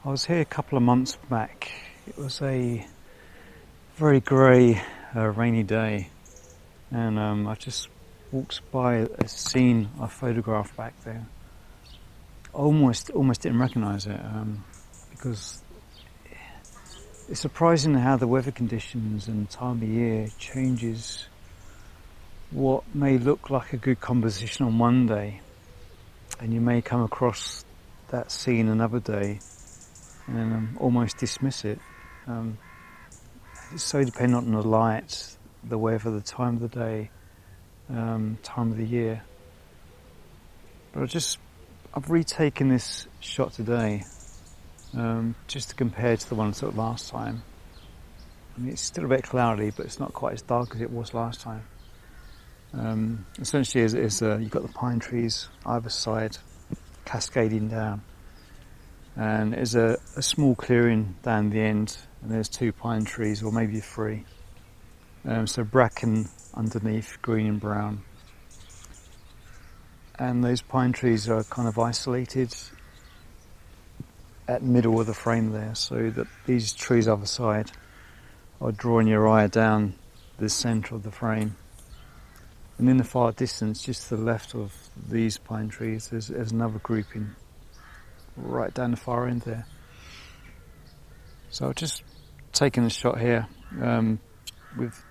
I was here a couple of months back. It was a very grey, rainy day, and I just walked by a scene I photographed back there. I almost didn't recognise it because it's surprising how the weather conditions and time of year changes what may look like a good composition on one day, and you may come across that scene another day and almost dismiss it. It's so dependent on the light, the weather, the time of the day, time of the year. But I've retaken this shot today, just to compare to the one I took last time. I mean, it's still a bit cloudy, but it's not quite as dark as it was last time. Essentially, you've got the pine trees either side, cascading down. And there's a small clearing down the end, and there's 2 pine trees, or maybe 3. So bracken underneath, green and brown. And those pine trees are kind of isolated at the middle of the frame there, so that these trees either side are drawing your eye down the centre of the frame. And in the far distance, just to the left of these pine trees, there's another grouping right down the far end there. So I've just taken a shot here with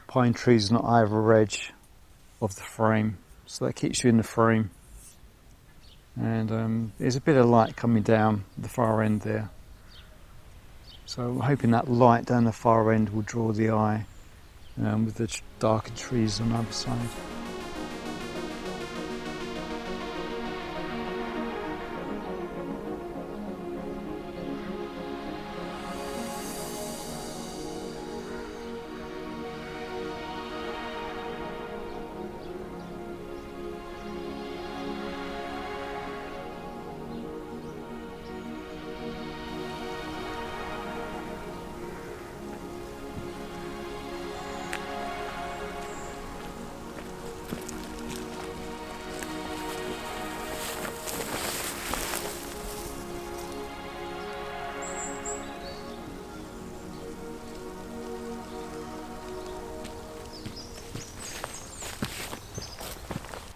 pine trees on either edge of the frame, so that keeps you in the frame. And there's a bit of light coming down the far end there, so I'm hoping that light down the far end will draw the eye with the darker trees on the other side.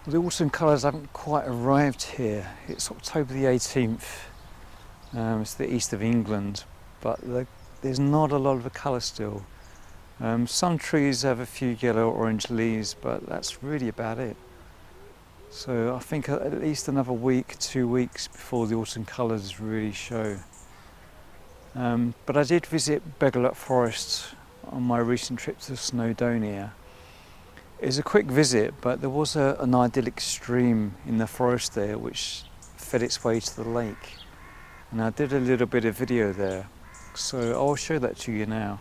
The autumn colours haven't quite arrived here. It's October the 18th. It's the east of England, but there's not a lot of the colour still. Some trees have a few yellow or orange leaves, but that's really about it. So I think at least another week, 2 weeks before the autumn colours really show. But I did visit Beddgelert Forest on my recent trip to Snowdonia. It was a quick visit, but there was an idyllic stream in the forest there which fed its way to the lake. And I did a little bit of video there, so I'll show that to you now.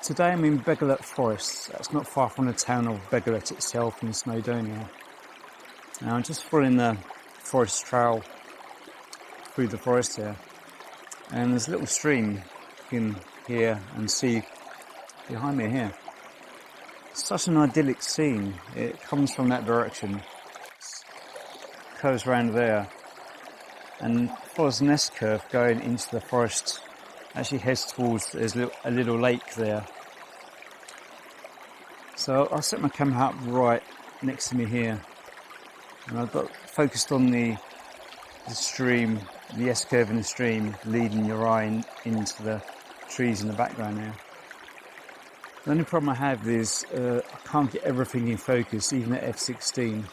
Today I'm in Beddgelert Forest. That's not far from the town of Beddgelert itself in Snowdonia. Now I'm just following the forest trail through the forest here, and there's a little stream you can hear and see behind me here. It's such an idyllic scene. It comes from that direction, curves around there, and follows an S-curve going into the forest. Actually heads towards, there's a little lake there. So I'll set my camera up right next to me here, and I've got focused on the stream, the S-curve in the stream, leading your eye into the trees in the background now. The only problem I have is I can't get everything in focus, even at f/16.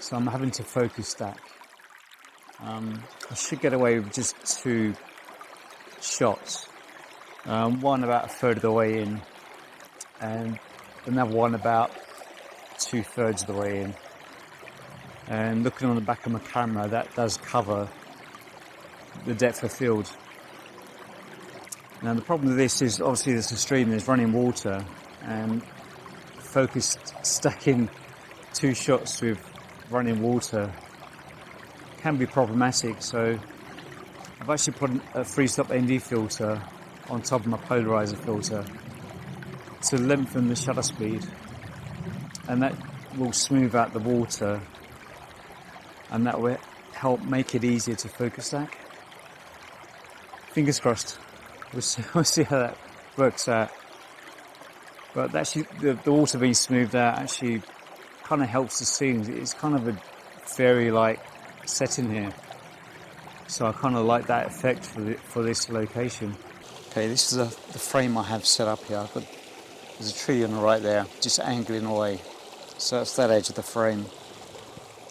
So I'm having to focus stack. I should get away with just 2 shots. One about a third of the way in, and another one about 2/3 of the way in. And looking on the back of my camera, that does cover the depth of field. Now the problem with this is obviously there's a stream, there's running water, and stacking 2 shots with running water can be problematic. So I've actually put a freestop ND filter on top of my polarizer filter to lengthen the shutter speed, and that will smooth out the water, and that will help make it easier to focus stack. Fingers crossed. We'll see how that works out. But actually, the water being smoothed out actually kind of helps the scenes. It's kind of a fairy-like setting here, so I kind of like that effect for this location. Okay, this is the frame I have set up here. There's a tree on the right there, just angling away. So that's that edge of the frame,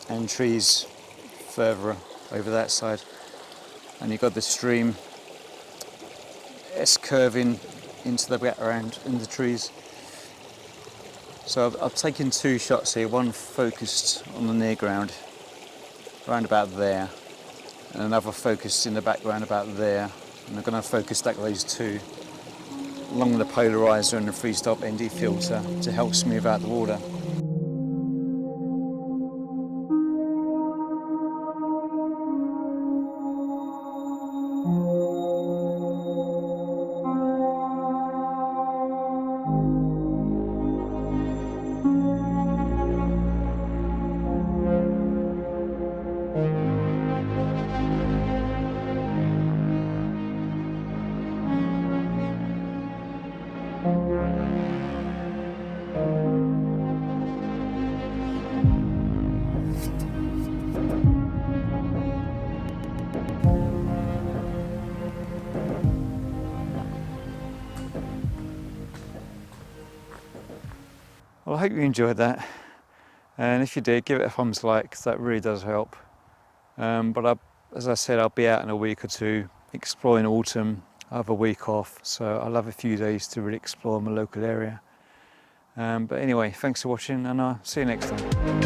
and trees further over that side. And you've got the stream S-curving into the background in the trees. So I've taken 2 shots here, one focused on the near ground, around about there, and another focused in the background about there. And I'm going to focus stack those 2 along the polarizer and the freestop ND filter to help smooth out the water. Well, I hope you enjoyed that, and if you did, give it a thumbs like, because that really does help. As I said, I'll be out in a week or 2 exploring autumn. I have a week off, so I'll have a few days to really explore my local area. But anyway, thanks for watching, and I'll see you next time.